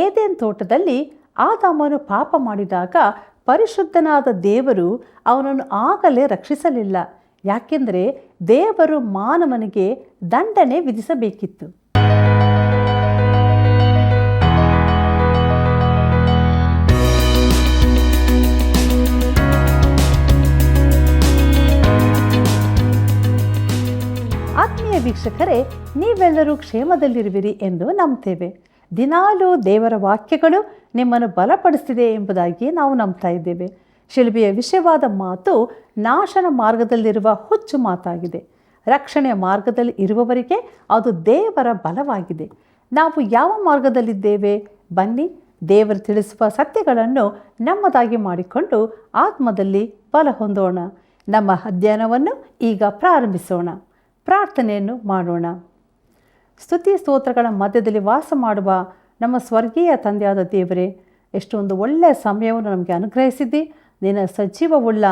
Eden ತೋಟದಲ್ಲಿ ಆದಾಮನು ಪಾಪ ಮಾಡಿದಾಗ ಪರಿಶುದ್ಧನಾದ ದೇವರು ಅವನನ್ನು ಆಗಲೇ ರಕ್ಷಿಸಲಿಲ್ಲ. ಯಾಕೆಂದರೆ ದೇವರು ಮಾನವನಿಗೆ ದಂಡನೆ ವಿಧಿಸಬೇಕಿತ್ತು. ಆತ್ಮೀಯ ವೀಕ್ಷಕರೇ, ನೀವೆಲ್ಲರೂ ಕ್ಷೇಮದಲ್ಲಿರುವಿರಿ ಎಂದು ನಂಬ್ತೇವೆ. ದಿನಾಲೂ ದೇವರ ವಾಕ್ಯಗಳು ನಿಮ್ಮನ್ನು ಬಲಪಡಿಸ್ತಿದೆ ಎಂಬುದಾಗಿ ನಾವು ನಂಬ್ತಾ ಇದ್ದೇವೆ. ಶಿಲುಬೆಯ ವಿಷಯವಾದ ಮಾತು ನಾಶನ ಮಾರ್ಗದಲ್ಲಿರುವ ಹುಚ್ಚು ಮಾತಾಗಿದೆ. ರಕ್ಷಣೆಯ ಮಾರ್ಗದಲ್ಲಿ ಇರುವವರಿಗೆ ಅದು ದೇವರ ಬಲವಾಗಿದೆ. ನಾವು ಯಾವ ಮಾರ್ಗದಲ್ಲಿದ್ದೇವೆ? ಬನ್ನಿ, ದೇವರು ತಿಳಿಸುವ ಸತ್ಯಗಳನ್ನು ನಮ್ಮದಾಗಿ ಮಾಡಿಕೊಂಡು ಆತ್ಮದಲ್ಲಿ ಬಲ ಹೊಂದೋಣ. ನಮ್ಮ ಅಧ್ಯಯನವನ್ನು ಈಗ ಪ್ರಾರಂಭಿಸೋಣ. ಪ್ರಾರ್ಥನೆಯನ್ನು ಮಾಡೋಣ. ಸ್ತುತಿ ಸ್ತೋತ್ರಗಳ ಮಧ್ಯದಲ್ಲಿ ವಾಸ ಮಾಡುವ ನಮ್ಮ ಸ್ವರ್ಗೀಯ ತಂದೆಯಾದ ದೇವರೇ, ಎಷ್ಟೊಂದು ಒಳ್ಳೆಯ ಸಮಯವನ್ನು ನಮಗೆ ಅನುಗ್ರಹಿಸಿದ್ದಿ. ನಿನ್ನ ಸಜೀವವುಳ್ಳ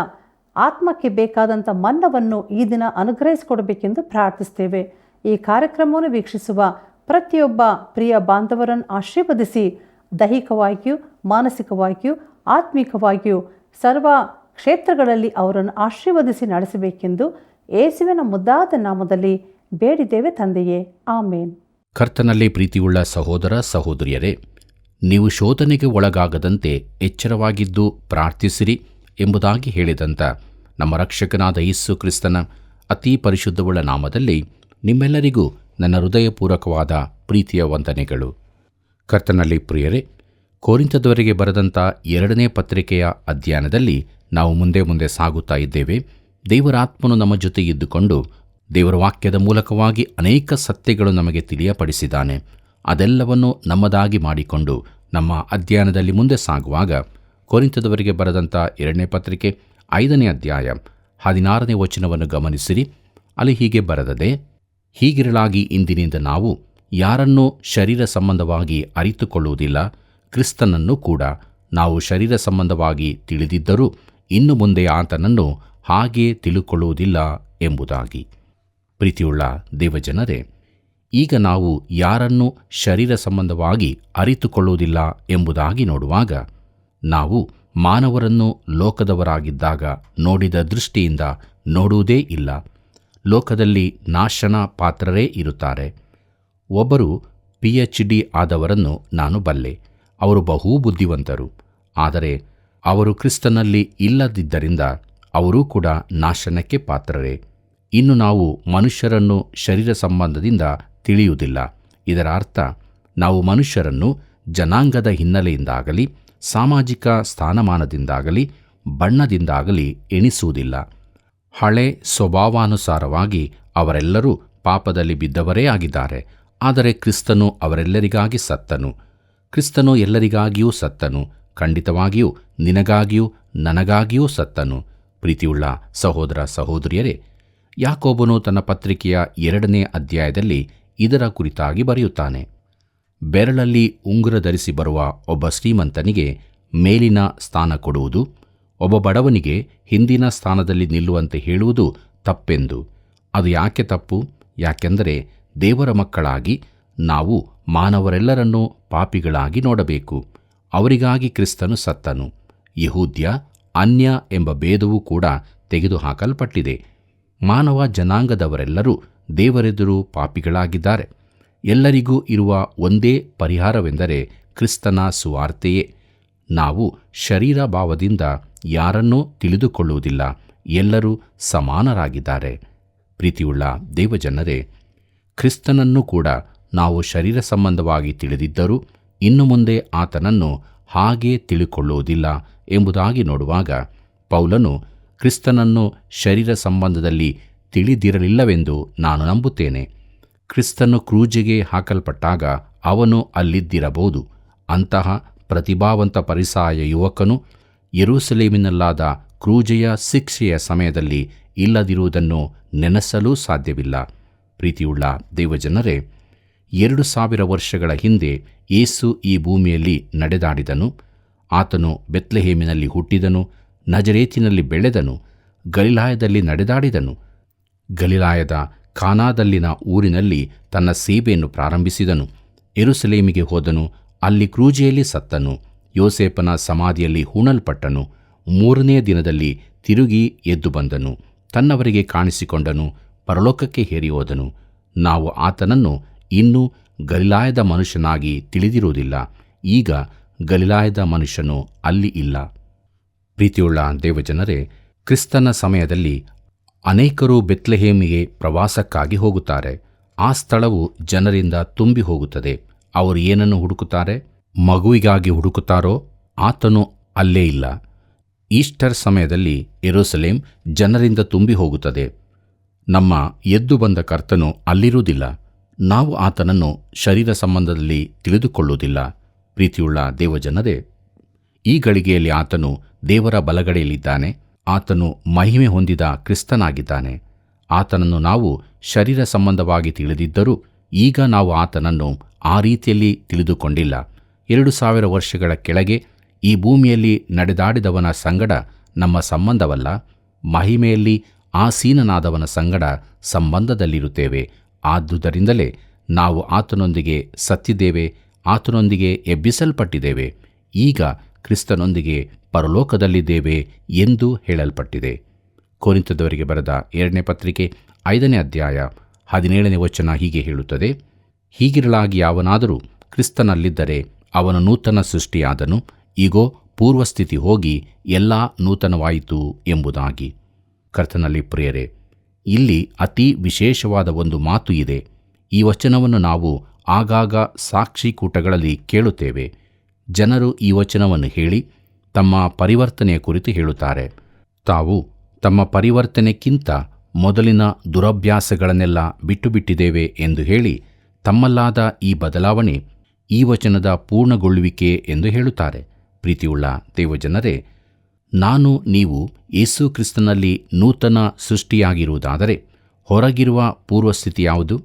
ಆತ್ಮಕ್ಕೆ ಬೇಕಾದಂಥ ಮನ್ನವನ್ನು ಈ ದಿನ ಅನುಗ್ರಹಿಸಿಕೊಡಬೇಕೆಂದು ಪ್ರಾರ್ಥಿಸ್ತೇವೆ. ಈ ಕಾರ್ಯಕ್ರಮವನ್ನು ವೀಕ್ಷಿಸುವ ಪ್ರತಿಯೊಬ್ಬ ಪ್ರಿಯ ಬಾಂಧವರನ್ನು ಆಶೀರ್ವದಿಸಿ, ದೈಹಿಕವಾಗಿಯೂ ಮಾನಸಿಕವಾಗಿಯೂ ಆತ್ಮಿಕವಾಗಿಯೂ ಸರ್ವ ಕ್ಷೇತ್ರಗಳಲ್ಲಿ ಅವರನ್ನು ಆಶೀರ್ವದಿಸಿ ನಡೆಸಬೇಕೆಂದು ಯೇಸುವಿನ ಮುದ್ದಾದ ನಾಮದಲ್ಲಿ ಬೇಡಿದ್ದೇವೆ ತಂದೆಯೇ, ಆಮೇನ್. ಕರ್ತನಲ್ಲಿ ಪ್ರೀತಿಯುಳ್ಳ ಸಹೋದರ ಸಹೋದರಿಯರೇ, ನೀವು ಶೋಧನೆಗೆ ಒಳಗಾಗದಂತೆ ಎಚ್ಚರವಾಗಿದ್ದು ಪ್ರಾರ್ಥಿಸಿರಿ ಎಂಬುದಾಗಿ ಹೇಳಿದಂಥ ನಮ್ಮ ರಕ್ಷಕನಾದ ಯೇಸು ಕ್ರಿಸ್ತನ ಅತಿ ಪರಿಶುದ್ಧವುಳ್ಳ ನಾಮದಲ್ಲಿ ನಿಮ್ಮೆಲ್ಲರಿಗೂ ನನ್ನ ಹೃದಯಪೂರ್ವಕವಾದ ಪ್ರೀತಿಯ ವಂದನೆಗಳು. ಕರ್ತನಲ್ಲಿ ಪ್ರಿಯರೇ, ಕೊರಿಂಥದವರಿಗೆ ಬರೆದಂಥ 2ನೇ ಪತ್ರಿಕೆಯ ಅಧ್ಯಯನದಲ್ಲಿ ನಾವು ಮುಂದೆ ಸಾಗುತ್ತಾ ಇದ್ದೇವೆ. ದೇವರಾತ್ಮನು ನಮ್ಮ ಜೊತೆ ಇದ್ದುಕೊಂಡು ದೇವರ ವಾಕ್ಯದ ಮೂಲಕವಾಗಿ ಅನೇಕ ಸತ್ಯಗಳು ನಮಗೆ ತಿಳಿಯಪಡಿಸಿದ್ದಾನೆ. ಅದೆಲ್ಲವನ್ನು ನಮ್ಮದಾಗಿ ಮಾಡಿಕೊಂಡು ನಮ್ಮ ಅಧ್ಯಯನದಲ್ಲಿ ಮುಂದೆ ಸಾಗುವಾಗ ಕೊರಿಂಥದವರಿಗೆ ಬರೆದಂಥ 2ನೇ ಪತ್ರಿಕೆ 5ನೇ ಅಧ್ಯಾಯ 16ನೇ ವಚನವನ್ನು ಗಮನಿಸಿರಿ. ಅಲ್ಲಿ ಹೀಗೆ ಬರೆದದೆ, ಹೀಗಿರಲಾಗಿ ಇಂದಿನಿಂದ ನಾವು ಯಾರನ್ನೂ ಶರೀರ ಸಂಬಂಧವಾಗಿ ಅರಿತುಕೊಳ್ಳುವುದಿಲ್ಲ, ಕ್ರಿಸ್ತನನ್ನು ಕೂಡ ನಾವು ಶರೀರ ಸಂಬಂಧವಾಗಿ ತಿಳಿದಿದ್ದರೂ ಇನ್ನು ಮುಂದೆ ಆತನನ್ನು ಹಾಗೆ ತಿಳುಕೊಳ್ಳುವುದಿಲ್ಲ ಎಂಬುದಾಗಿ. ಪ್ರೀತಿಯುಳ್ಳ ದೇವಜನರೇ, ಈಗ ನಾವು ಯಾರನ್ನೂ ಶರೀರ ಸಂಬಂಧವಾಗಿ ಅರಿತುಕೊಳ್ಳುವುದಿಲ್ಲ ಎಂಬುದಾಗಿ ನೋಡುವಾಗ, ನಾವು ಮಾನವರನ್ನು ಲೋಕದವರಾಗಿದ್ದಾಗ ನೋಡಿದ ದೃಷ್ಟಿಯಿಂದ ನೋಡುವುದೇ ಇಲ್ಲ. ಲೋಕದಲ್ಲಿ ನಾಶನ ಪಾತ್ರರೇ ಇರುತ್ತಾರೆ. ಒಬ್ಬರು PhD ಆದವರನ್ನು ನಾನು ಬಲ್ಲೆ. ಅವರು ಬಹು ಬುದ್ಧಿವಂತರು. ಆದರೆ ಅವರು ಕ್ರಿಸ್ತನಲ್ಲಿ ಇಲ್ಲದಿದ್ದರಿಂದ ಅವರೂ ಕೂಡ ನಾಶನಕ್ಕೆ ಪಾತ್ರರೇ. ಇನ್ನು ನಾವು ಮನುಷ್ಯರನ್ನು ಶರೀರ ಸಂಬಂಧದಿಂದ ತಿಳಿಯುವುದಿಲ್ಲ. ಇದರ ಅರ್ಥ, ನಾವು ಮನುಷ್ಯರನ್ನು ಜನಾಂಗದ ಹಿನ್ನೆಲೆಯಿಂದಾಗಲಿ ಸಾಮಾಜಿಕ ಸ್ಥಾನಮಾನದಿಂದಾಗಲಿ ಬಣ್ಣದಿಂದಾಗಲಿ ಎಣಿಸುವುದಿಲ್ಲ. ಹಳೆ ಸ್ವಭಾವಾನುಸಾರವಾಗಿ ಅವರೆಲ್ಲರೂ ಪಾಪದಲ್ಲಿ ಬಿದ್ದವರೇ ಆಗಿದ್ದಾರೆ. ಆದರೆ ಕ್ರಿಸ್ತನು ಅವರೆಲ್ಲರಿಗಾಗಿ ಸತ್ತನು. ಕ್ರಿಸ್ತನು ಎಲ್ಲರಿಗಾಗಿಯೂ ಸತ್ತನು. ಖಂಡಿತವಾಗಿಯೂ ನಿನಗಾಗಿಯೂ ನನಗಾಗಿಯೂ ಸತ್ತನು. ಪ್ರೀತಿಯುಳ್ಳ ಸಹೋದರ ಸಹೋದರಿಯರೇ, ಯಾಕೋಬನು ತನ್ನ ಪತ್ರಿಕೆಯ 2ನೇ ಅಧ್ಯಾಯದಲ್ಲಿ ಇದರ ಕುರಿತಾಗಿ ಬರೆಯುತ್ತಾನೆ. ಬೆರಳಲ್ಲಿ ಉಂಗುರ ಧರಿಸಿ ಬರುವ ಒಬ್ಬ ಶ್ರೀಮಂತನಿಗೆ ಮೇಲಿನ ಸ್ಥಾನ ಕೊಡುವುದು, ಒಬ್ಬ ಬಡವನಿಗೆ ಹಿಂದಿನ ಸ್ಥಾನದಲ್ಲಿ ನಿಲ್ಲುವಂತೆ ಹೇಳುವುದು ತಪ್ಪೆಂದು. ಅದು ಯಾಕೆ ತಪ್ಪು? ಯಾಕೆಂದರೆ ದೇವರ ಮಕ್ಕಳಾಗಿ ನಾವು ಮಾನವರೆಲ್ಲರನ್ನೂ ಪಾಪಿಗಳಾಗಿ ನೋಡಬೇಕು. ಅವರಿಗಾಗಿ ಕ್ರಿಸ್ತನು ಸತ್ತನು. ಯಹೂದ್ಯ ಅನ್ಯ ಎಂಬ ಭೇದವೂ ಕೂಡ ತೆಗೆದುಹಾಕಲ್ಪಟ್ಟಿದೆ. ಮಾನವ ಜನಾಂಗದವರೆಲ್ಲರೂ ದೇವರೆದುರು ಪಾಪಿಗಳಾಗಿದ್ದಾರೆ. ಎಲ್ಲರಿಗೂ ಇರುವ ಒಂದೇ ಪರಿಹಾರವೆಂದರೆ ಕ್ರಿಸ್ತನ ಸುವಾರ್ತೆಯೇ. ನಾವು ಶರೀರ ಭಾವದಿಂದ ಯಾರನ್ನೂ ತಿಳಿದುಕೊಳ್ಳುವುದಿಲ್ಲ. ಎಲ್ಲರೂ ಸಮಾನರಾಗಿದ್ದಾರೆ. ಪ್ರೀತಿಯುಳ್ಳ ದೇವಜನರೇ, ಕ್ರಿಸ್ತನನ್ನು ಕೂಡ ನಾವು ಶರೀರ ಸಂಬಂಧವಾಗಿ ತಿಳಿದಿದ್ದರೂ ಇನ್ನು ಮುಂದೆ ಆತನನ್ನು ಹಾಗೇ ತಿಳಿದುಕೊಳ್ಳುವುದಿಲ್ಲ ಎಂಬುದಾಗಿ ನೋಡುವಾಗ, ಪೌಲನು ಕ್ರಿಸ್ತನನ್ನು ಶರೀರ ಸಂಬಂಧದಲ್ಲಿ ತಿಳಿದಿರಲಿಲ್ಲವೆಂದು ನಾನು ನಂಬುತ್ತೇನೆ. ಕ್ರಿಸ್ತನು ಕ್ರೂಜಿಗೆ ಹಾಕಲ್ಪಟ್ಟಾಗ ಅವನು ಅಲ್ಲಿದ್ದಿರಬಹುದು. ಅಂತಹ ಪ್ರತಿಭಾವಂತ ಫರಿಸಾಯ ಯುವಕನು ಯೆರೂಸಲೇಮಿನಲ್ಲಾದ ಕ್ರೂಜೆಯ ಶಿಕ್ಷೆಯ ಸಮಯದಲ್ಲಿ ಇಲ್ಲದಿರುವುದನ್ನು ನೆನೆಸಲೂ ಸಾಧ್ಯವಿಲ್ಲ. ಪ್ರೀತಿಯುಳ್ಳ ದೇವಜನರೇ, 2000 ವರ್ಷಗಳ ಹಿಂದೆ ಯೇಸು ಈ ಭೂಮಿಯಲ್ಲಿ ನಡೆದಾಡಿದನು. ಆತನು ಬೆತ್ಲೆಹೇಮಿನಲ್ಲಿ ಹುಟ್ಟಿದನು, ನಜರೇತಿನಲ್ಲಿ ಬೆಳೆದನು, ಗಲಿಲಾಯದಲ್ಲಿ ನಡೆದಾಡಿದನು, ಗಲಿಲಾಯದ ಕಾನಾದಲ್ಲಿನ ಊರಿನಲ್ಲಿ ತನ್ನ ಸೇವೆಯನ್ನು ಪ್ರಾರಂಭಿಸಿದನು, ಯೆರೂಸಲೇಮಿಗೆ ಹೋದನು, ಅಲ್ಲಿ ಕ್ರೂಜೆಯಲ್ಲಿ ಸತ್ತನು. ಯೋಸೇಫನ ಸಮಾಧಿಯಲ್ಲಿ ಹೂಣಲ್ಪಟ್ಟನು. 3ನೇ ದಿನದಲ್ಲಿ ತಿರುಗಿ ಎದ್ದು ಬಂದನು. ತನ್ನವರಿಗೆ ಕಾಣಿಸಿಕೊಂಡನು. ಪರಲೋಕಕ್ಕೆ ಏರಿ ಹೋದನು. ನಾವು ಆತನನ್ನು ಇನ್ನೂ ಗಲಿಲಾಯದ ಮನುಷ್ಯನಾಗಿ ತಿಳಿದಿರುವುದಿಲ್ಲ. ಈಗ ಗಲಿಲಾಯದ ಮನುಷ್ಯನು ಅಲ್ಲಿ ಇಲ್ಲ. ಪ್ರೀತಿಯುಳ್ಳ ದೇವಜನರೇ, ಕ್ರಿಸ್ತನ ಸಮಯದಲ್ಲಿ ಅನೇಕರು ಬೆತ್ಲೆಹೇಮಿಗೆ ಪ್ರವಾಸಕ್ಕಾಗಿ ಹೋಗುತ್ತಾರೆ. ಆ ಸ್ಥಳವು ಜನರಿಂದ ತುಂಬಿ ಹೋಗುತ್ತದೆ. ಅವರು ಏನನ್ನು ಹುಡುಕುತ್ತಾರೆ? ಮಗುವಿಗಾಗಿ ಹುಡುಕುತ್ತಾರೋ? ಆತನು ಅಲ್ಲೇ ಇಲ್ಲ. ಈಸ್ಟರ್ ಸಮಯದಲ್ಲಿ ಯೆರೂಸಲೇಮ್ ಜನರಿಂದ ತುಂಬಿ ಹೋಗುತ್ತದೆ. ನಮ್ಮ ಎದ್ದು ಬಂದ ಕರ್ತನು ಅಲ್ಲಿರುವುದಿಲ್ಲ. ನಾವು ಆತನನ್ನು ಶರೀರ ಸಂಬಂಧದಲ್ಲಿ ತಿಳಿದುಕೊಳ್ಳುವುದಿಲ್ಲ. ಪ್ರೀತಿಯುಳ್ಳ ದೇವಜನರೇ, ಈ ಗಳಿಗೆಯಲ್ಲಿ ಆತನು ದೇವರ ಬಲಗಡೆಯಲ್ಲಿದ್ದಾನೆ. ಆತನು ಮಹಿಮೆ ಹೊಂದಿದ ಕ್ರಿಸ್ತನಾಗಿದ್ದಾನೆ. ಆತನನ್ನು ನಾವು ಶರೀರ ಸಂಬಂಧವಾಗಿ ತಿಳಿದಿದ್ದರೂ ಈಗ ನಾವು ಆತನನ್ನು ಆ ರೀತಿಯಲ್ಲಿ ತಿಳಿದುಕೊಂಡಿಲ್ಲ. 2000 ವರ್ಷಗಳ ಕೆಳಗೆ ಈ ಭೂಮಿಯಲ್ಲಿ ನಡೆದಾಡಿದವನ ಸಂಗಡ ನಮ್ಮ ಸಂಬಂಧವಲ್ಲ, ಮಹಿಮೆಯಲ್ಲಿ ಆಸೀನನಾದವನ ಸಂಗಡ ಸಂಬಂಧದಲ್ಲಿರುತ್ತೇವೆ. ಆದುದರಿಂದಲೇ ನಾವು ಆತನೊಂದಿಗೆ ಸತ್ತಿದ್ದೇವೆ, ಆತನೊಂದಿಗೆ ಎಬ್ಬಿಸಲ್ಪಟ್ಟಿದ್ದೇವೆ, ಈಗ ಕ್ರಿಸ್ತನೊಂದಿಗೆ ಪರಲೋಕದಲ್ಲಿದ್ದೇವೆ ಎಂದು ಹೇಳಲ್ಪಟ್ಟಿದೆ. ಕೊರಿಂಥದವರಿಗೆ ಬರೆದ 2ನೇ ಪತ್ರಿಕೆ 5ನೇ ಅಧ್ಯಾಯ 17ನೇ ವಚನ ಹೀಗೆ ಹೇಳುತ್ತದೆ: ಹೀಗಿರಲಾಗಿ ಯಾವನಾದರೂ ಕ್ರಿಸ್ತನಲ್ಲಿದ್ದರೆ ಅವನು ನೂತನ ಸೃಷ್ಟಿಯಾದನು, ಈಗೋ ಪೂರ್ವಸ್ಥಿತಿ ಹೋಗಿ ಎಲ್ಲ ನೂತನವಾಯಿತು ಎಂಬುದಾಗಿ. ಕರ್ತನಲ್ಲಿ ಪ್ರಿಯರೇ, ಇಲ್ಲಿ ಅತಿ ವಿಶೇಷವಾದ ಒಂದು ಮಾತು ಇದೆ. ಈ ವಚನವನ್ನು ನಾವು ಆಗಾಗ ಸಾಕ್ಷಿಕೂಟಗಳಲ್ಲಿ ಕೇಳುತ್ತೇವೆ. ಜನರು ಈ ವಚನವನ್ನು ಹೇಳಿ ತಮ್ಮ ಪರಿವರ್ತನೆಯ ಕುರಿತು ಹೇಳುತ್ತಾರೆ. ತಾವು ತಮ್ಮ ಪರಿವರ್ತನೆಕ್ಕಿಂತ ಮೊದಲಿನ ದುರಭ್ಯಾಸಗಳನ್ನೆಲ್ಲ ಬಿಟ್ಟುಬಿಟ್ಟಿದ್ದೇವೆ ಎಂದು ಹೇಳಿ ತಮ್ಮಲ್ಲಾದ ಈ ಬದಲಾವಣೆ ಈ ವಚನದ ಪೂರ್ಣಗೊಳ್ಳುವಿಕೆ ಎಂದು ಹೇಳುತ್ತಾರೆ. ಪ್ರೀತಿಯುಳ್ಳ ದೇವಜನರೇ, ನೀವು ಯೇಸು ಕ್ರಿಸ್ತನಲ್ಲಿ ನೂತನ ಸೃಷ್ಟಿಯಾಗಿರುವುದಾದರೆ ಹೊರಗಿರುವ ಪೂರ್ವಸ್ಥಿತಿ ಯಾವುದು?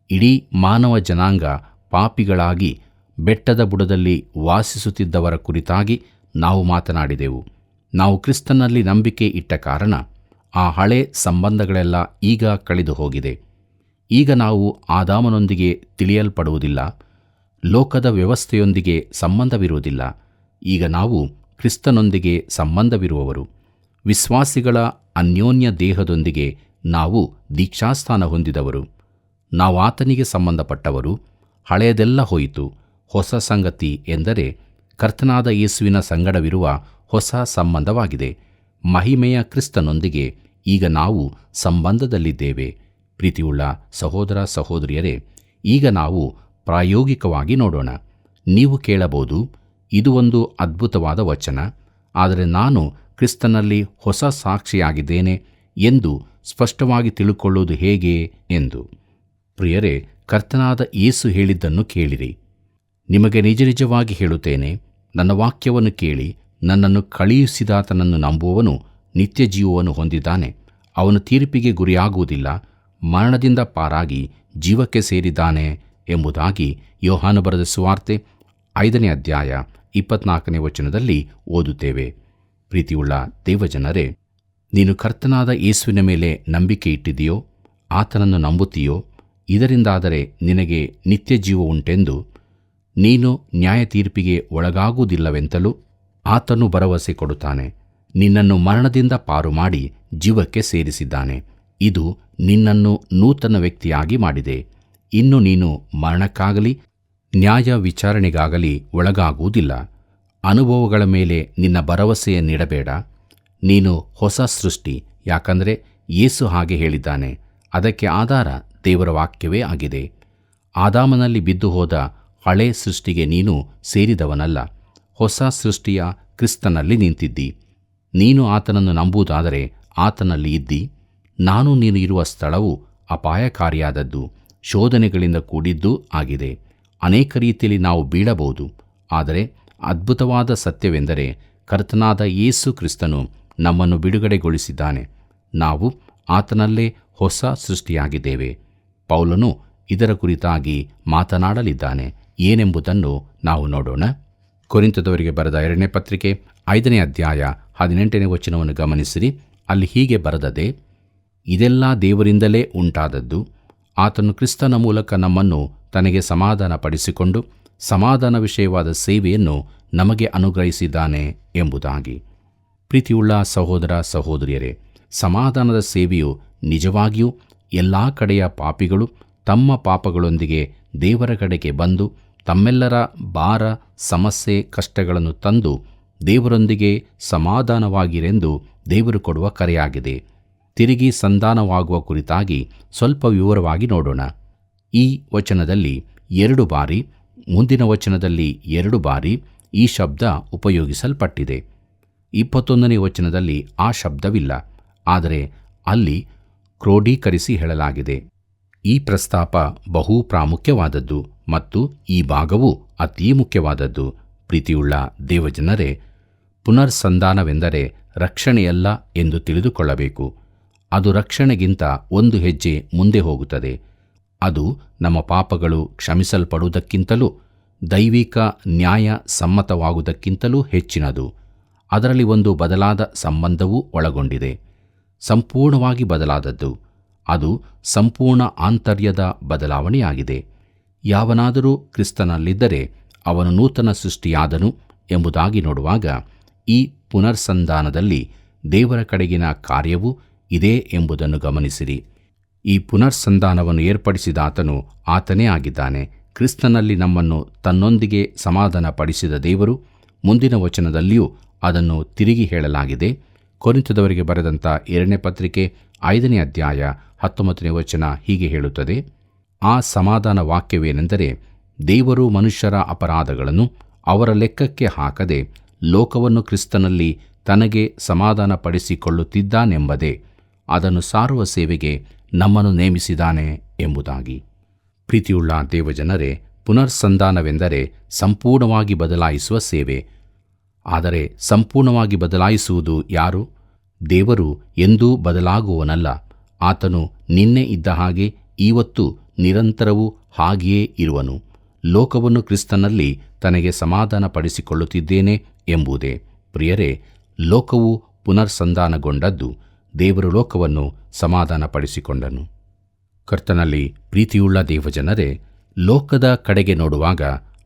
ಇಡೀ ಮಾನವ ಜನಾಂಗ ಪಾಪಿಗಳಾಗಿ ಬೆಟ್ಟದ ಬುಡದಲ್ಲಿ ವಾಸಿಸುತ್ತಿದ್ದವರ ಕುರಿತಾಗಿ ನಾವು ಮಾತನಾಡಿದೆವು. ನಾವು ಕ್ರಿಸ್ತನಲ್ಲಿ ನಂಬಿಕೆ ಇಟ್ಟ ಕಾರಣ ಆ ಹಳೆ ಸಂಬಂಧಗಳೆಲ್ಲ ಈಗ ಕಳೆದು ಹೋಗಿದೆ. ಈಗ ನಾವು ಆದಾಮನೊಂದಿಗೆ ತಿಳಿಯಲ್ಪಡುವುದಿಲ್ಲ, ಲೋಕದ ವ್ಯವಸ್ಥೆಯೊಂದಿಗೆ ಸಂಬಂಧವಿರುವುದಿಲ್ಲ. ಈಗ ನಾವು ಕ್ರಿಸ್ತನೊಂದಿಗೆ ಸಂಬಂಧವಿರುವವರು. ವಿಶ್ವಾಸಿಗಳ ಅನ್ಯೋನ್ಯ ದೇಹದೊಂದಿಗೆ ನಾವು ದೀಕ್ಷಾಸ್ಥಾನ ಹೊಂದಿದವರು. ನಾವು ಆತನಿಗೆ ಸಂಬಂಧಪಟ್ಟವರು. ಹಳೆಯದೆಲ್ಲ ಹೋಯಿತು. ಹೊಸ ಸಂಗತಿ ಎಂದರೆ ಕರ್ತನಾದ ಯೇಸುವಿನ ಸಂಗಡವಿರುವ ಹೊಸ ಸಂಬಂಧವಾಗಿದೆ. ಮಹಿಮೆಯ ಕ್ರಿಸ್ತನೊಂದಿಗೆ ಈಗ ನಾವು ಸಂಬಂಧದಲ್ಲಿದ್ದೇವೆ. ಪ್ರೀತಿಯುಳ್ಳ ಸಹೋದರ ಸಹೋದರಿಯರೇ, ಈಗ ನಾವು ಪ್ರಾಯೋಗಿಕವಾಗಿ ನೋಡೋಣ. ನೀವು ಕೇಳಬಹುದು, ಇದು ಒಂದು ಅದ್ಭುತವಾದ ವಚನ, ಆದರೆ ನಾನು ಕ್ರಿಸ್ತನಲ್ಲಿ ಹೊಸ ಸಾಕ್ಷಿಯಾಗಿದ್ದೇನೆ ಎಂದು ಸ್ಪಷ್ಟವಾಗಿ ತಿಳುಕೊಳ್ಳುವುದು ಹೇಗೆ ಎಂದು. ಪ್ರಿಯರೇ, ಕರ್ತನಾದ ಯೇಸು ಹೇಳಿದ್ದನ್ನು ಕೇಳಿರಿ. ನಿಮಗೆ ನಿಜ ನಿಜವಾಗಿ ಹೇಳುತ್ತೇನೆ, ನನ್ನ ವಾಕ್ಯವನ್ನು ಕೇಳಿ ನನ್ನನ್ನು ಕಳುಹಿಸಿದಾತನನ್ನು ನಂಬುವವನು ನಿತ್ಯ ಜೀವವನ್ನು ಹೊಂದಿದ್ದಾನೆ. ಅವನು ತೀರ್ಪಿಗೆ ಗುರಿಯಾಗುವುದಿಲ್ಲ, ಮರಣದಿಂದ ಪಾರಾಗಿ ಜೀವಕ್ಕೆ ಸೇರಿದ್ದಾನೆ ಎಂಬುದಾಗಿ ಯೋಹಾನ ಬರೆದ ಸುವಾರ್ತೆ 5ನೇ ಅಧ್ಯಾಯ 24ನೇ ವಚನದಲ್ಲಿ ಓದುತ್ತೇವೆ. ಪ್ರೀತಿಯುಳ್ಳ ದೇವಜನರೇ, ನೀನು ಕರ್ತನಾದ ಯೇಸುವಿನ ಮೇಲೆ ನಂಬಿಕೆ ಇಟ್ಟಿದೆಯೋ, ಆತನನ್ನು ನಂಬುತ್ತೀಯೋ? ಇದರಿಂದಾದರೆ ನಿನಗೆ ನಿತ್ಯ ಜೀವ ಉಂಟೆಂದು, ನೀನು ನ್ಯಾಯ ತೀರ್ಪಿಗೆ ಒಳಗಾಗುವುದಿಲ್ಲವೆಂತಲೂ ಆತನು ಭರವಸೆ ಕೊಡುತ್ತಾನೆ. ನಿನ್ನನ್ನು ಮರಣದಿಂದ ಪಾರು ಮಾಡಿ ಜೀವಕ್ಕೆ ಸೇರಿಸಿದ್ದಾನೆ. ಇದು ನಿನ್ನನ್ನು ನೂತನ ವ್ಯಕ್ತಿಯಾಗಿ ಮಾಡಿದೆ. ಇನ್ನು ನೀನು ಮರಣಕ್ಕಾಗಲಿ ನ್ಯಾಯ ವಿಚಾರಣೆಗಾಗಲಿ ಒಳಗಾಗುವುದಿಲ್ಲ. ಅನುಭವಗಳ ಮೇಲೆ ನಿನ್ನ ಭರವಸೆಯನ್ನಿಡಬೇಡ. ನೀನು ಹೊಸ ಸೃಷ್ಟಿ, ಯಾಕಂದರೆ ಯೇಸು ಹಾಗೆ ಹೇಳಿದ್ದಾನೆ. ಅದಕ್ಕೆ ಆಧಾರ ದೇವರ ವಾಕ್ಯವೇ ಆಗಿದೆ. ಆದಾಮನಲ್ಲಿ ಬಿದ್ದು ಹೋದ ಹಳೆ ಸೃಷ್ಟಿಗೆ ನೀನು ಸೇರಿದವನಲ್ಲ, ಹೊಸ ಸೃಷ್ಟಿಯ ಕ್ರಿಸ್ತನಲ್ಲಿ ನಿಂತಿದ್ದಿ. ನೀನು ಆತನನ್ನು ನಂಬುವುದಾದರೆ ಆತನಲ್ಲಿ ಇದ್ದಿ. ನೀನು ಇರುವ ಸ್ಥಳವು ಅಪಾಯಕಾರಿಯಾದದ್ದು, ಶೋಧನೆಗಳಿಂದ ಕೂಡಿದ್ದೂ ಆಗಿದೆ. ಅನೇಕ ರೀತಿಯಲ್ಲಿ ನಾವು ಬೀಳಬಹುದು, ಆದರೆ ಅದ್ಭುತವಾದ ಸತ್ಯವೆಂದರೆ ಕರ್ತನಾದ ಯೇಸು ಕ್ರಿಸ್ತನು ನಮ್ಮನ್ನು ಬಿಡುಗಡೆಗೊಳಿಸಿದ್ದಾನೆ. ನಾವು ಆತನಲ್ಲೇ ಹೊಸ ಸೃಷ್ಟಿಯಾಗಿದ್ದೇವೆ. ಪೌಲನು ಇದರ ಕುರಿತಾಗಿ ಮಾತನಾಡಲಿದ್ದಾನೆ. ಏನೆಂಬುದನ್ನು ನಾವು ನೋಡೋಣ. ಕೊರಿಂಥದವರಿಗೆ ಬರೆದ 2ನೇ ಪತ್ರಿಕೆ 5ನೇ ಅಧ್ಯಾಯ 18ನೇ ವಚನವನ್ನು ಗಮನಿಸಿರಿ. ಅಲ್ಲಿ ಹೀಗೆ ಬರೆದದೆ: ಇದೆಲ್ಲ ದೇವರಿಂದಲೇ ಉಂಟಾದದ್ದು. ಆತನು ಕ್ರಿಸ್ತನ ಮೂಲಕ ನಮ್ಮನ್ನು ತನಗೆ ಸಮಾಧಾನ ಪಡಿಸಿಕೊಂಡು ಸಮಾಧಾನ ವಿಷಯವಾದ ಸೇವೆಯನ್ನು ನಮಗೆ ಅನುಗ್ರಹಿಸಿದ್ದಾನೆ ಎಂಬುದಾಗಿ. ಪ್ರೀತಿಯುಳ್ಳ ಸಹೋದರ ಸಹೋದರಿಯರೇ, ಸಮಾಧಾನದ ಸೇವೆಯು ನಿಜವಾಗಿಯೂ ಎಲ್ಲ ಕಡೆಯ ಪಾಪಿಗಳು ತಮ್ಮ ಪಾಪಗಳೊಂದಿಗೆ ದೇವರ ಕಡೆಗೆ ಬಂದು ತಮ್ಮೆಲ್ಲರ ಭಾರ, ಸಮಸ್ಯೆ, ಕಷ್ಟಗಳನ್ನು ತಂದು ದೇವರೊಂದಿಗೆ ಸಮಾಧಾನವಾಗಿರೆಂದು ದೇವರು ಕೊಡುವ ಕರೆಯಾಗಿದೆ. ತಿರುಗಿ ಸಂಧಾನವಾಗುವ ಕುರಿತಾಗಿ ಸ್ವಲ್ಪ ವಿವರವಾಗಿ ನೋಡೋಣ. ಈ ವಚನದಲ್ಲಿ 2 ಬಾರಿ, ಮುಂದಿನ ವಚನದಲ್ಲಿ 2 ಬಾರಿ ಈ ಶಬ್ದ ಉಪಯೋಗಿಸಲ್ಪಟ್ಟಿದೆ. 21ನೇ ವಚನದಲ್ಲಿ ಆ ಶಬ್ದವಿಲ್ಲ, ಆದರೆ ಅಲ್ಲಿ ಕ್ರೋಢೀಕರಿಸಿ ಹೇಳಲಾಗಿದೆ. ಈ ಪ್ರಸ್ತಾಪ ಬಹು ಪ್ರಾಮುಖ್ಯವಾದದ್ದು ಮತ್ತು ಈ ಭಾಗವು ಅತೀ ಮುಖ್ಯವಾದದ್ದು. ಪ್ರೀತಿಯುಳ್ಳ ದೇವಜನರೇ, ಪುನರ್ಸಂಧಾನವೆಂದರೆ ರಕ್ಷಣೆಯಲ್ಲ ಎಂದು ತಿಳಿದುಕೊಳ್ಳಬೇಕು. ಅದು ರಕ್ಷಣೆಗಿಂತ ಒಂದು ಹೆಜ್ಜೆ ಮುಂದೆ ಹೋಗುತ್ತದೆ. ಅದು ನಮ್ಮ ಪಾಪಗಳು ಕ್ಷಮಿಸಲ್ಪಡುವುದಕ್ಕಿಂತಲೂ ದೈವಿಕ ನ್ಯಾಯ ಸಮ್ಮತವಾಗುವುದಕ್ಕಿಂತಲೂ ಹೆಚ್ಚಿನದು. ಅದರಲ್ಲಿ ಒಂದು ಬದಲಾದ ಸಂಬಂಧವೂ ಒಳಗೊಂಡಿದೆ, ಸಂಪೂರ್ಣವಾಗಿ ಬದಲಾದದ್ದು. ಅದು ಸಂಪೂರ್ಣ ಆಂತರ್ಯದ ಬದಲಾವಣೆಯಾಗಿದೆ. ಯಾವನಾದರೂ ಕ್ರಿಸ್ತನಲ್ಲಿದ್ದರೆ ಅವನು ನೂತನ ಸೃಷ್ಟಿಯಾದನು ಎಂಬುದಾಗಿ ನೋಡುವಾಗ ಈ ಪುನರ್ಸಂಧಾನದಲ್ಲಿ ದೇವರ ಕಡೆಗಿನ ಕಾರ್ಯವೂ ಇದೆ ಎಂಬುದನ್ನು ಗಮನಿಸಿರಿ. ಈ ಪುನರ್ಸಂಧಾನವನ್ನು ಏರ್ಪಡಿಸಿದಾತನು ಆತನೇ ಆಗಿದ್ದಾನೆ. ಕ್ರಿಸ್ತನಲ್ಲಿ ನಮ್ಮನ್ನು ತನ್ನೊಂದಿಗೆ ಸಮಾಧಾನ ಪಡಿಸಿದ ದೇವರು, ಮುಂದಿನ ವಚನದಲ್ಲಿಯೂ ಅದನ್ನು ತಿರುಗಿ ಹೇಳಲಾಗಿದೆ. ಕೊರಿಂಥದವರಿಗೆ ಬರೆದಂಥ 2ನೇ ಪತ್ರಿಕೆ 5ನೇ ಅಧ್ಯಾಯ 19ನೇ ವಚನ ಹೀಗೆ ಹೇಳುತ್ತದೆ: ಆ ಸಮಾಧಾನ ವಾಕ್ಯವೇನೆಂದರೆ, ದೇವರು ಮನುಷ್ಯರ ಅಪರಾಧಗಳನ್ನು ಅವರ ಲೆಕ್ಕಕ್ಕೆ ಹಾಕದೆ ಲೋಕವನ್ನು ಕ್ರಿಸ್ತನಲ್ಲಿ ತನಗೆ ಸಮಾಧಾನ ಪಡಿಸಿಕೊಳ್ಳುತ್ತಿದ್ದಾನೆಂಬುದೇ. ಅದನ್ನು ಸಾರುವ ಸೇವೆಗೆ ನಮ್ಮನ್ನು ನೇಮಿಸಿದ್ದಾನೆ ಎಂಬುದಾಗಿ. ಪ್ರೀತಿಯುಳ್ಳ ದೇವಜನರೇ, ಪುನರ್ಸಂಧಾನವೆಂದರೆ ಸಂಪೂರ್ಣವಾಗಿ ಬದಲಾಯಿಸುವ ಸೇವೆ. ಆದರೆ ಸಂಪೂರ್ಣವಾಗಿ ಬದಲಾಯಿಸುವುದು ಯಾರು? ದೇವರು ಎಂದೂ ಬದಲಾಗುವವನಲ್ಲ. ಆತನು ನಿನ್ನೆ ಇದ್ದ ಹಾಗೆ ಇವತ್ತು ನಿರಂತರವೂ ಹಾಗೆಯೇ ಇರುವನು. ಲೋಕವನ್ನು ಕ್ರಿಸ್ತನಲ್ಲಿ ತನಗೆ ಸಮಾಧಾನ ಪಡಿಸಿಕೊಳ್ಳುತ್ತಿದ್ದೇನೆ ಎಂಬುದೇ. ಪ್ರಿಯರೇ, ಲೋಕವು ಪುನರ್ಸಂಧಾನಗೊಂಡದ್ದು, ದೇವರು ಲೋಕವನ್ನು ಸಮಾಧಾನ ಪಡಿಸಿಕೊಂಡನು. ಕರ್ತನಲ್ಲಿ ಪ್ರೀತಿಯುಳ್ಳ ದೇವಜನರೇ, ಲೋಕದ ಕಡೆಗೆ ನೋಡುವಾಗ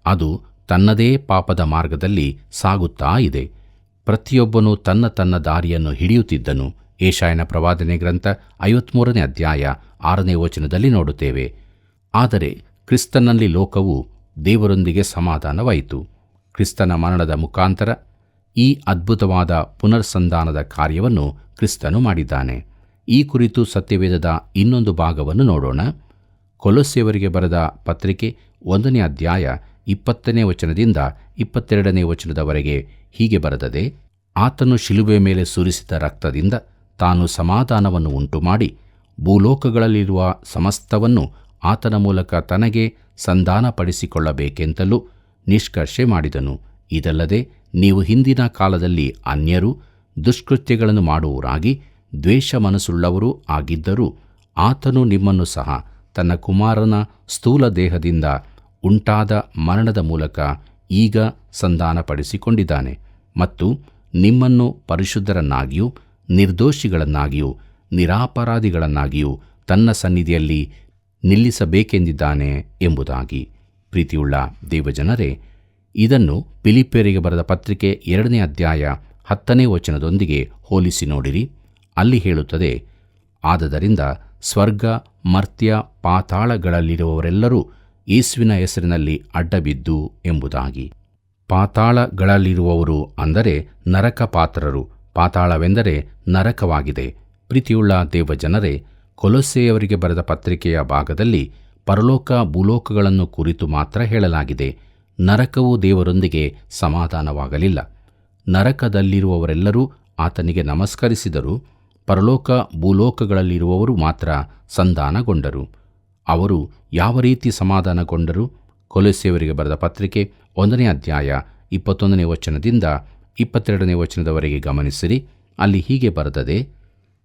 ಅದು ತನ್ನದೇ ಪಾಪದ ಮಾರ್ಗದಲ್ಲಿ ಸಾಗುತ್ತಾ ಇದೆ. ಪ್ರತಿಯೊಬ್ಬನೂ ತನ್ನ ತನ್ನ ದಾರಿಯನ್ನು ಹಿಡಿಯುತ್ತಿದ್ದನು. ಯೆಶಾಯನ ಪ್ರವಾದನೆ ಗ್ರಂಥ 53ನೇ ಅಧ್ಯಾಯ 6ನೇ ವಚನದಲ್ಲಿ ನೋಡುತ್ತೇವೆ. ಆದರೆ ಕ್ರಿಸ್ತನಲ್ಲಿ ಲೋಕವು ದೇವರೊಂದಿಗೆ ಸಮಾಧಾನವಾಯಿತು. ಕ್ರಿಸ್ತನ ಮರಣದ ಮುಖಾಂತರ ಈ ಅದ್ಭುತವಾದ ಪುನರ್ಸಂಧಾನದ ಕಾರ್ಯವನ್ನು ಕ್ರಿಸ್ತನು ಮಾಡಿದ್ದಾನೆ. ಈ ಕುರಿತು ಸತ್ಯವೇದದ ಇನ್ನೊಂದು ಭಾಗವನ್ನು ನೋಡೋಣ. ಕೊಲೊಸ್ಸೆಯವರಿಗೆ ಬರೆದ ಪತ್ರಿಕೆ 1ನೇ ಅಧ್ಯಾಯ 20ನೇ ವಚನದಿಂದ 22ನೇ ವಚನದವರೆಗೆ ಹೀಗೆ ಬರೆದದೆ: ಆತನು ಶಿಲುಬೆ ಮೇಲೆ ಸುರಿಸಿದ ರಕ್ತದಿಂದ ತಾನು ಸಮಾಧಾನವನ್ನು ಉಂಟುಮಾಡಿ ಭೂಲೋಕಗಳಲ್ಲಿರುವ ಸಮಸ್ತವನ್ನು ಆತನ ಮೂಲಕ ತನಗೆ ಸಂಧಾನಪಡಿಸಿಕೊಳ್ಳಬೇಕೆಂತಲೂ ನಿಷ್ಕರ್ಷೆ ಮಾಡಿದನು. ಇದಲ್ಲದೆ ನೀವು ಹಿಂದಿನ ಕಾಲದಲ್ಲಿ ಅನ್ಯರು, ದುಷ್ಕೃತ್ಯಗಳನ್ನು ಮಾಡುವವರಾಗಿ ದ್ವೇಷ ಮನಸ್ಸುಳ್ಳವರೂ ಆಗಿದ್ದರೂ ಆತನು ನಿಮ್ಮನ್ನು ಸಹ ತನ್ನ ಕುಮಾರನ ಸ್ಥೂಲ ದೇಹದಿಂದ ಉಂಟಾದ ಮರಣದ ಮೂಲಕ ಈಗ ಸಂಧಾನಪಡಿಸಿಕೊಂಡಿದ್ದಾನೆ ಮತ್ತು ನಿಮ್ಮನ್ನು ಪರಿಶುದ್ಧರನ್ನಾಗಿಯೂ ನಿರ್ದೋಷಿಗಳನ್ನಾಗಿಯೂ ನಿರಾಪರಾಧಿಗಳನ್ನಾಗಿಯೂ ತನ್ನ ಸನ್ನಿಧಿಯಲ್ಲಿ ನಿಲ್ಲಿಸಬೇಕೆಂದಿದ್ದಾನೆ ಎಂಬುದಾಗಿ. ಪ್ರೀತಿಯುಳ್ಳ ದೇವಜನರೇ, ಇದನ್ನು ಫಿಲಿಪ್ಪಿಯರಿಗೆ ಬರೆದ ಪತ್ರಿಕೆ 2ನೇ ಅಧ್ಯಾಯ 10ನೇ ವಚನದೊಂದಿಗೆ ಹೋಲಿಸಿ ನೋಡಿರಿ. ಅಲ್ಲಿ ಹೇಳುತ್ತದೆ: ಆದದರಿಂದ ಸ್ವರ್ಗ, ಮರ್ತ್ಯ, ಪಾತಾಳಗಳಲ್ಲಿರುವವರೆಲ್ಲರೂ ಯೇಸುವಿನ ಹೆಸರಿನಲ್ಲಿ ಅಡ್ಡಬಿದ್ದು ಎಂಬುದಾಗಿ. ಪಾತಾಳಗಳಲ್ಲಿರುವವರು ಅಂದರೆ ನರಕ ಪಾತ್ರರು. ಪಾತಾಳವೆಂದರೆ ನರಕವಾಗಿದೆ. ಪ್ರೀತಿಯುಳ್ಳ ದೇವಜನರೇ, ಕೊಲೊಸ್ಸೆಯವರಿಗೆ ಬರೆದ ಪತ್ರಿಕೆಯ ಭಾಗದಲ್ಲಿ ಪರಲೋಕ ಭೂಲೋಕಗಳನ್ನು ಕುರಿತು ಮಾತ್ರ ಹೇಳಲಾಗಿದೆ. ನರಕವು ದೇವರೊಂದಿಗೆ ಸಮಾಧಾನವಾಗಲಿಲ್ಲ. ನರಕದಲ್ಲಿರುವವರೆಲ್ಲರೂ ಆತನಿಗೆ ನಮಸ್ಕರಿಸಿದರು. ಪರಲೋಕ ಭೂಲೋಕಗಳಲ್ಲಿರುವವರು ಮಾತ್ರ ಸಂಧಾನಗೊಂಡರು. ಅವರು ಯಾವ ರೀತಿ ಸಮಾಧಾನಗೊಂಡರು? ಕೊಲೊಸ್ಸೆಯವರಿಗೆ ಬರೆದ ಪತ್ರಿಕೆ 1ನೇ ಅಧ್ಯಾಯ 21ನೇ ವಚನದಿಂದ 22ನೇ ವಚನದವರೆಗೆ ಗಮನಿಸಿರಿ. ಅಲ್ಲಿ ಹೀಗೆ ಬರೆದದೆ: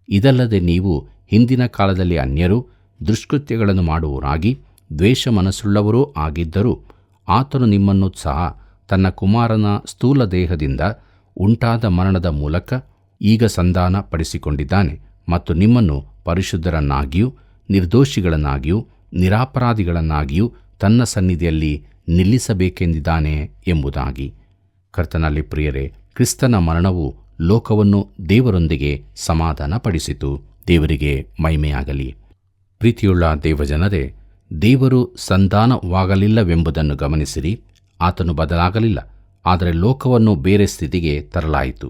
ಇದಲ್ಲದೆ ನೀವು ಹಿಂದಿನ ಕಾಲದಲ್ಲಿ ಅನ್ಯರು, ದುಷ್ಕೃತ್ಯಗಳನ್ನು ಮಾಡುವವರಾಗಿ ದ್ವೇಷ ಮನಸ್ಸುಳ್ಳವರೂ ಆಗಿದ್ದರೂ ಆತನು ನಿಮ್ಮನ್ನು ಸಹ ತನ್ನ ಕುಮಾರನ ಸ್ಥೂಲ ದೇಹದಿಂದ ಉಂಟಾದ ಮರಣದ ಮೂಲಕ ಈಗ ಸಂಧಾನ ಪಡಿಸಿಕೊಂಡಿದ್ದಾನೆ ಮತ್ತು ನಿಮ್ಮನ್ನು ಪರಿಶುದ್ಧರನ್ನಾಗಿಯೂ ನಿರ್ದೋಷಿಗಳನ್ನಾಗಿಯೂ ನಿರಾಪರಾಧಿಗಳನ್ನಾಗಿಯೂ ತನ್ನ ಸನ್ನಿಧಿಯಲ್ಲಿ ನಿಲ್ಲಿಸಬೇಕೆಂದಿದ್ದಾನೆ ಎಂಬುದಾಗಿ. ಕರ್ತನಲ್ಲಿ ಪ್ರಿಯರೇ, ಕ್ರಿಸ್ತನ ಮರಣವು ಲೋಕವನ್ನು ದೇವರೊಂದಿಗೆ ಸಮಾಧಾನಪಡಿಸಿತು. ದೇವರಿಗೆ ಮಹಿಮೆಯಾಗಲಿ. ಪ್ರೀತಿಯುಳ್ಳ ದೇವಜನರೇ, ದೇವರು ಸಂಧಾನವಾಗಲಿಲ್ಲವೆಂಬುದನ್ನು ಗಮನಿಸಿರಿ. ಆತನು ಬದಲಾಗಲಿಲ್ಲ, ಆದರೆ ಲೋಕವನ್ನು ಬೇರೆ ಸ್ಥಿತಿಗೆ ತರಲಾಯಿತು.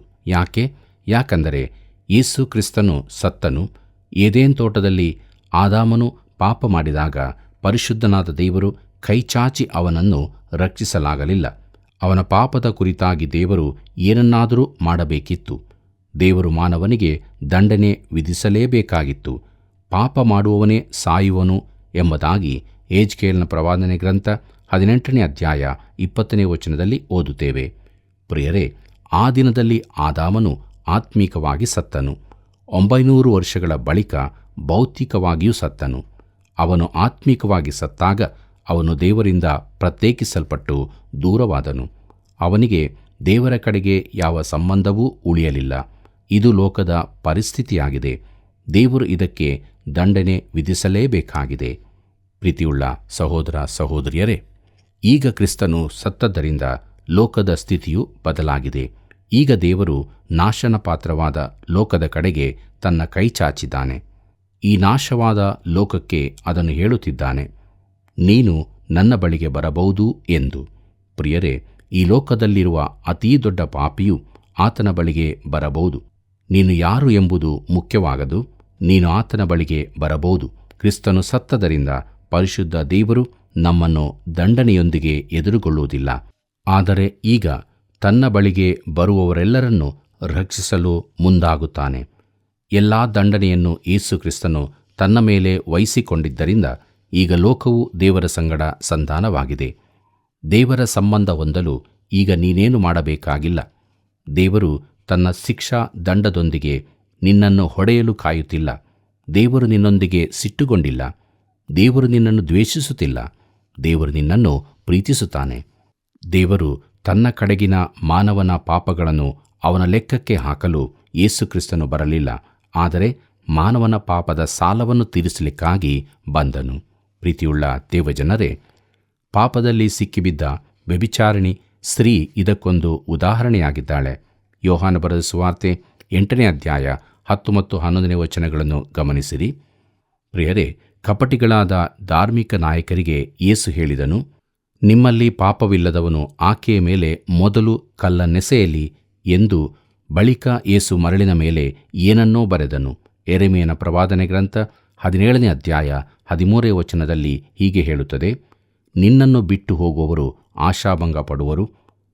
ಯಾಕಂದರೆ ಯೇಸು ಕ್ರಿಸ್ತನು ಸತ್ತನು. ಏದೇನ್ ತೋಟದಲ್ಲಿ ಆದಾಮನು ಪಾಪ ಮಾಡಿದಾಗ ಪರಿಶುದ್ಧನಾದ ದೇವರು ಕೈಚಾಚಿ ಅವನನ್ನು ರಕ್ಷಿಸಲಾಗಲಿಲ್ಲ. ಅವನ ಪಾಪದ ಕುರಿತಾಗಿ ದೇವರು ಏನನ್ನಾದರೂ ಮಾಡಬೇಕಿತ್ತು. ದೇವರು ಮಾನವನಿಗೆ ದಂಡನೆ ವಿಧಿಸಲೇಬೇಕಾಗಿತ್ತು. ಪಾಪ ಮಾಡುವವನೇ ಸಾಯುವನು ಎಂಬುದಾಗಿ ಯೆಜ್ಕೇಲನ ಪ್ರವಾದನೆ ಗ್ರಂಥ 18ನೇ ಅಧ್ಯಾಯ 20ನೇ ವಚನದಲ್ಲಿ ಓದುತ್ತೇವೆ. ಪ್ರಿಯರೇ, ಆ ದಿನದಲ್ಲಿ ಆದಾಮನು ಆತ್ಮೀಕವಾಗಿ ಸತ್ತನು. 900 ವರ್ಷಗಳ ಬಳಿಕ ಭೌತಿಕವಾಗಿಯೂ ಸತ್ತನು. ಅವನು ಆತ್ಮೀಕವಾಗಿ ಸತ್ತಾಗ ಅವನು ದೇವರಿಂದ ಪ್ರತ್ಯೇಕಿಸಲ್ಪಟ್ಟು ದೂರವಾದನು. ಅವನಿಗೆ ದೇವರ ಕಡೆಗೆ ಯಾವ ಸಂಬಂಧವೂ ಉಳಿಯಲಿಲ್ಲ. ಇದು ಲೋಕದ ಪರಿಸ್ಥಿತಿಯಾಗಿದೆ. ದೇವರು ಇದಕ್ಕೆ ದಂಡನೆ ವಿಧಿಸಲೇಬೇಕಾಗಿದೆ. ಪ್ರೀತಿಯುಳ್ಳ ಸಹೋದರ ಸಹೋದರಿಯರೇ, ಈಗ ಕ್ರಿಸ್ತನು ಸತ್ತದ್ದರಿಂದ ಲೋಕದ ಸ್ಥಿತಿಯು ಬದಲಾಗಿದೆ. ಈಗ ದೇವರು ನಾಶನ ಪಾತ್ರವಾದ ಲೋಕದ ಕಡೆಗೆ ತನ್ನ ಕೈ ಚಾಚಿದ್ದಾನೆ. ಈ ನಾಶವಾದ ಲೋಕಕ್ಕೆ ಅದನ್ನು ಹೇಳುತ್ತಿದ್ದಾನೆ, ನೀನು ನನ್ನ ಬಳಿಗೆ ಬರಬಹುದು ಎಂದು. ಪ್ರಿಯರೇ, ಈ ಲೋಕದಲ್ಲಿರುವ ಅತೀ ದೊಡ್ಡ ಪಾಪಿಯು ಆತನ ಬಳಿಗೆ ಬರಬಹುದು. ನೀನು ಯಾರು ಎಂಬುದು ಮುಖ್ಯವಾಗದು, ನೀನು ಆತನ ಬಳಿಗೆ ಬರಬಹುದು. ಕ್ರಿಸ್ತನು ಸತ್ತದರಿಂದ ಪರಿಶುದ್ಧ ದೇವರು ನಮ್ಮನ್ನು ದಂಡನೆಯೊಂದಿಗೆ ಎದುರುಗೊಳ್ಳುವುದಿಲ್ಲ. ಆದರೆ ಈಗ ತನ್ನ ಬಳಿಗೆ ಬರುವವರೆಲ್ಲರನ್ನೂ ರಕ್ಷಿಸಲು ಮುಂದಾಗುತ್ತಾನೆ. ಎಲ್ಲ ದಂಡನೆಯನ್ನು ಯೇಸು ಕ್ರಿಸ್ತನು ತನ್ನ ಮೇಲೆ ವಹಿಸಿಕೊಂಡಿದ್ದರಿಂದ ಈಗ ಲೋಕವು ದೇವರ ಸಂಗಡ ಸಂಧಾನವಾಗಿದೆ. ದೇವರ ಸಂಬಂಧ ಹೊಂದಲು ಈಗ ನೀನೇನು ಮಾಡಬೇಕಾಗಿಲ್ಲ. ದೇವರು ತನ್ನ ಶಿಕ್ಷಾ ದಂಡದೊಂದಿಗೆ ನಿನ್ನನ್ನು ಹೊಡೆಯಲು ಕಾಯುತ್ತಿಲ್ಲ. ದೇವರು ನಿನ್ನೊಂದಿಗೆ ಸಿಟ್ಟುಗೊಂಡಿಲ್ಲ. ದೇವರು ನಿನ್ನನ್ನು ದ್ವೇಷಿಸುತ್ತಿಲ್ಲ. ದೇವರು ನಿನ್ನನ್ನು ಪ್ರೀತಿಸುತ್ತಾನೆ. ದೇವರು ತನ್ನ ಕಡೆಗಿನ ಮಾನವನ ಪಾಪಗಳನ್ನು ಅವನ ಲೆಕ್ಕಕ್ಕೆ ಹಾಕಲು ಯೇಸು ಕ್ರಿಸ್ತನು ಬರಲಿಲ್ಲ, ಆದರೆ ಮಾನವನ ಪಾಪದ ಸಾಲವನ್ನು ತೀರಿಸಲಿಕ್ಕಾಗಿ ಬಂದನು. ಪ್ರೀತಿಯುಳ್ಳ ದೇವಜನರೇ, ಪಾಪದಲ್ಲಿ ಸಿಕ್ಕಿಬಿದ್ದ ವ್ಯಭಿಚಾರಿಣಿ ಸ್ತ್ರೀ ಇದಕ್ಕೊಂದು ಉದಾಹರಣೆಯಾಗಿದ್ದಾಳೆ. ಯೋಹಾನ ಬರೆದ ಸುವಾರ್ತೆ 8ನೇ ಅಧ್ಯಾಯ 10 ಮತ್ತು 11ನೇ ವಚನಗಳನ್ನು ಗಮನಿಸಿರಿ. ಪ್ರಿಯರೇ, ಕಪಟಿಗಳಾದ ಧಾರ್ಮಿಕ ನಾಯಕರಿಗೆ ಯೇಸು ಹೇಳಿದನು, ನಿಮ್ಮಲ್ಲಿ ಪಾಪವಿಲ್ಲದವನು ಆಕೆಯ ಮೇಲೆ ಮೊದಲು ಕಲ್ಲನ್ನೆಸೆಯಲಿ ಎಂದು. ಬಳಿಕ ಯೇಸು ಮರಳಿನ ಮೇಲೆ ಏನನ್ನೋ ಬರೆದನು. ಯೆರೆಮೀಯನ ಪ್ರವಾದನೆ ಗ್ರಂಥ 17ನೇ ಅಧ್ಯಾಯ 13ನೇ ವಚನದಲ್ಲಿ ಹೀಗೆ ಹೇಳುತ್ತದೆ, ನಿನ್ನನ್ನು ಬಿಟ್ಟು ಹೋಗುವವರು ಆಶಾಭಂಗ ಪಡುವರು.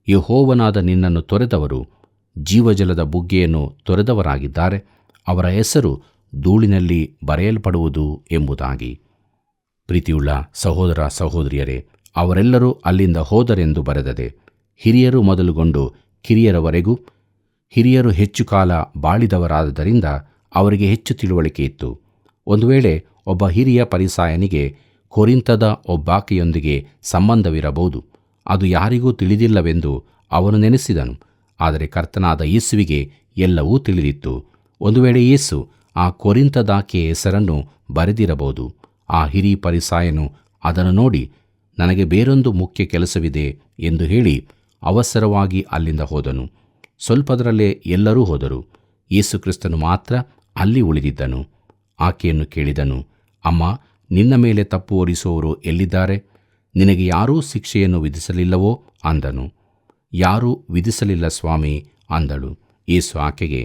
ಯೆಹೋವನಾದ ನಿನ್ನನ್ನು ತೊರೆದವರು ಜೀವಜಲದ ಬುಗ್ಗೆಯನ್ನು ತೊರೆದವರಾಗಿದ್ದಾರೆ. ಅವರ ಹೆಸರು ಧೂಳಿನಲ್ಲಿ ಬರೆಯಲ್ಪಡುವುದು ಎಂಬುದಾಗಿ. ಪ್ರೀತಿಯುಳ್ಳ ಸಹೋದರ ಸಹೋದರಿಯರೇ, ಅವರೆಲ್ಲರೂ ಅಲ್ಲಿಂದ ಹೋದರೆಂದು ಬರೆದದೆ. ಹಿರಿಯರು ಮೊದಲುಗೊಂಡು ಕಿರಿಯರವರೆಗೂ. ಹಿರಿಯರು ಹೆಚ್ಚು ಕಾಲ ಬಾಳಿದವರಾದ್ದರಿಂದ ಅವರಿಗೆ ಹೆಚ್ಚು ತಿಳುವಳಿಕೆ ಇತ್ತು. ಒಂದು ವೇಳೆ ಒಬ್ಬ ಹಿರಿಯ ಫರಿಸಾಯನಿಗೆ ಕೊರಿಂಥದ ಒಬ್ಬಾಕೆಯೊಂದಿಗೆ ಸಂಬಂಧವಿರಬಹುದು. ಅದು ಯಾರಿಗೂ ತಿಳಿದಿಲ್ಲವೆಂದು ಅವನು ನೆನೆಸಿದನು. ಆದರೆ ಕರ್ತನಾದ ಯೇಸುವಿಗೆ ಎಲ್ಲವೂ ತಿಳಿದಿತ್ತು. ಒಂದು ವೇಳೆ ಯೇಸು ಆ ಕೊರಿಂಥದಾಕೆಯ ಹೆಸರನ್ನು ಬರೆದಿರಬಹುದು. ಆ ಹಿರಿಯ ಫರಿಸಾಯನು ಅದನ್ನು ನೋಡಿ, ನನಗೆ ಬೇರೊಂದು ಮುಖ್ಯ ಕೆಲಸವಿದೆ ಎಂದು ಹೇಳಿ ಅವಸರವಾಗಿ ಅಲ್ಲಿಂದ ಹೋದನು. ಸ್ವಲ್ಪದರಲ್ಲೇ ಎಲ್ಲರೂ ಹೋದರು. ಯೇಸು ಕ್ರಿಸ್ತನು ಮಾತ್ರ ಅಲ್ಲಿ ಉಳಿದಿದ್ದನು. ಆಕೆಯನ್ನು ಕೇಳಿದನು, ಅಮ್ಮ, ನಿನ್ನ ಮೇಲೆ ತಪ್ಪು ಹೊರಿಸುವವರು ಎಲ್ಲಿದ್ದಾರೆ? ನಿನಗೆ ಯಾರೂ ಶಿಕ್ಷೆಯನ್ನು ವಿಧಿಸಲಿಲ್ಲವೋ ಅಂದನು. ಯಾರೂ ವಿಧಿಸಲಿಲ್ಲ ಸ್ವಾಮಿ ಅಂದಳು. ಯೇಸು ಆಕೆಗೆ,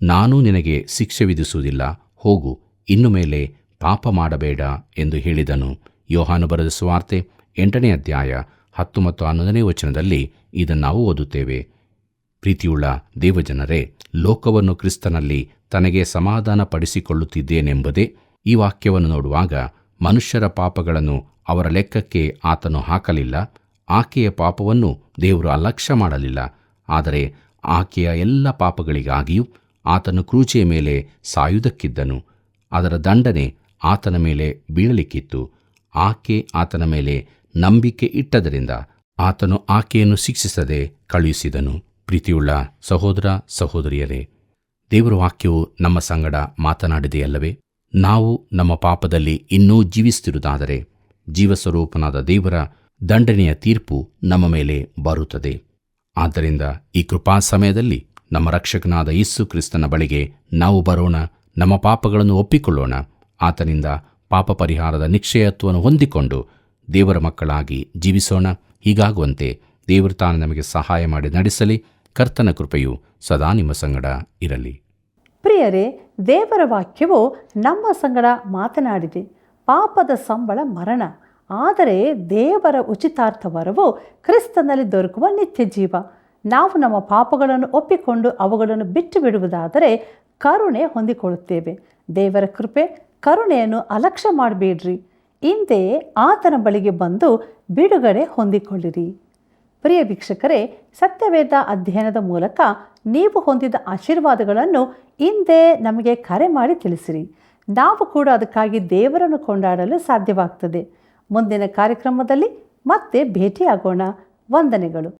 ನಾನೂ ನಿನಗೆ ಶಿಕ್ಷೆ ವಿಧಿಸುವುದಿಲ್ಲ, ಹೋಗು, ಇನ್ನು ಮೇಲೆ ಪಾಪ ಮಾಡಬೇಡ ಎಂದು ಹೇಳಿದನು. ಯೋಹಾನ ಬರೆದ ಸುವಾರ್ತೆ 8ನೇ ಅಧ್ಯಾಯ 10 ಮತ್ತು 11ನೇ ವಚನದಲ್ಲಿ ಇದನ್ನು ನಾವು ಓದುತ್ತೇವೆ. ಪ್ರೀತಿಯುಳ್ಳ ದೇವಜನರೇ, ಲೋಕವನ್ನು ಕ್ರಿಸ್ತನಲ್ಲಿ ತನಗೆ ಸಮಾಧಾನ ಪಡಿಸಿಕೊಳ್ಳುತ್ತಿದ್ದೇನೆಂಬುದೇ ಈ ವಾಕ್ಯವನ್ನು ನೋಡುವಾಗ ಮನುಷ್ಯರ ಪಾಪಗಳನ್ನು ಅವರ ಲೆಕ್ಕಕ್ಕೆ ಆತನು ಹಾಕಲಿಲ್ಲ. ಆಕೆಯ ಪಾಪವನ್ನು ದೇವರು ಅಲಕ್ಷ್ಯ ಮಾಡಲಿಲ್ಲ. ಆದರೆ ಆಕೆಯ ಎಲ್ಲ ಪಾಪಗಳಿಗಾಗಿಯೂ ಆತನು ಕ್ರೂಜೆಯ ಮೇಲೆ ಸಾಯುವುದಕ್ಕಿದ್ದನು. ಅದರ ದಂಡನೆ ಆತನ ಮೇಲೆ ಬೀಳಲಿಕ್ಕಿತ್ತು. ಆಕೆ ಆತನ ಮೇಲೆ ನಂಬಿಕೆ ಇಟ್ಟದರಿಂದ ಆತನು ಆಕೆಯನ್ನು ಶಿಕ್ಷಿಸದೆ ಕಳುಹಿಸಿದನು. ಪ್ರೀತಿಯುಳ್ಳ ಸಹೋದರ ಸಹೋದರಿಯರೇ, ದೇವರ ವಾಕ್ಯವು ನಮ್ಮ ಸಂಗಡ ಮಾತನಾಡಿದೆಯಲ್ಲವೇ? ನಾವು ನಮ್ಮ ಪಾಪದಲ್ಲಿ ಇನ್ನೂ ಜೀವಿಸುತ್ತಿರುವುದಾದರೆ ಜೀವಸ್ವರೂಪನಾದ ದೇವರ ದಂಡನೆಯ ತೀರ್ಪು ನಮ್ಮ ಮೇಲೆ ಬರುತ್ತದೆ. ಆದ್ದರಿಂದ ಈ ಕೃಪಾ ಸಮಯದಲ್ಲಿ ನಮ್ಮ ರಕ್ಷಕನಾದ ಯೇಸು ಕ್ರಿಸ್ತನ ಬಳಿಗೆ ನಾವು ಬರೋಣ, ನಮ್ಮ ಪಾಪಗಳನ್ನು ಒಪ್ಪಿಕೊಳ್ಳೋಣ, ಆತನಿಂದ ಪಾಪ ಪರಿಹಾರದ ನಿಶ್ಚಯತ್ವವನ್ನು ಹೊಂದಿಕೊಂಡು ದೇವರ ಮಕ್ಕಳಾಗಿ ಜೀವಿಸೋಣ. ಹೀಗಾಗುವಂತೆ ದೇವರು ತಾನು ನಮಗೆ ಸಹಾಯ ಮಾಡಿ ನಡೆಸಲಿ. ಕರ್ತನ ಕೃಪೆಯು ಸದಾ ನಿಮ್ಮ ಸಂಗಡ ಇರಲಿ. ಪ್ರಿಯರೇ, ದೇವರ ವಾಕ್ಯವು ನಮ್ಮ ಸಂಗಡ ಮಾತನಾಡಿದೆ. ಪಾಪದ ಸಂಬಳ ಮರಣ, ಆದರೆ ದೇವರ ಉಚಿತಾರ್ಥ ವರವು ಕ್ರಿಸ್ತನಲ್ಲಿ ದೊರಕುವ ನಿತ್ಯ ಜೀವ. ನಾವು ನಮ್ಮ ಪಾಪಗಳನ್ನು ಒಪ್ಪಿಕೊಂಡು ಅವುಗಳನ್ನು ಬಿಟ್ಟು ಬಿಡುವುದಾದರೆ ಕರುಣೆ ಹೊಂದಿಕೊಳ್ಳುತ್ತೇವೆ. ದೇವರ ಕೃಪೆ ಕರುಣೆಯನ್ನು ಅಲಕ್ಷ್ಯ ಮಾಡಬೇಡ್ರಿ. ಹಿಂದೆ ಆತನ ಬಳಿಗೆ ಬಂದು ಬಿಡುಗಡೆ ಹೊಂದಿಕೊಳ್ಳಿರಿ. ಪ್ರಿಯ ವೀಕ್ಷಕರೇ, ಸತ್ಯವೇದ ಅಧ್ಯಯನದ ಮೂಲಕ ನೀವು ಹೊಂದಿದ ಆಶೀರ್ವಾದಗಳನ್ನು ಹಿಂದೆ ನಮಗೆ ಕರೆ ಮಾಡಿ ತಿಳಿಸಿರಿ. ನಾವು ಕೂಡ ಅದಕ್ಕಾಗಿ ದೇವರನ್ನು ಕೊಂಡಾಡಲು ಸಾಧ್ಯವಾಗ್ತದೆ. ಮುಂದಿನ ಕಾರ್ಯಕ್ರಮದಲ್ಲಿ ಮತ್ತೆ ಭೇಟಿಯಾಗೋಣ. ವಂದನೆಗಳು.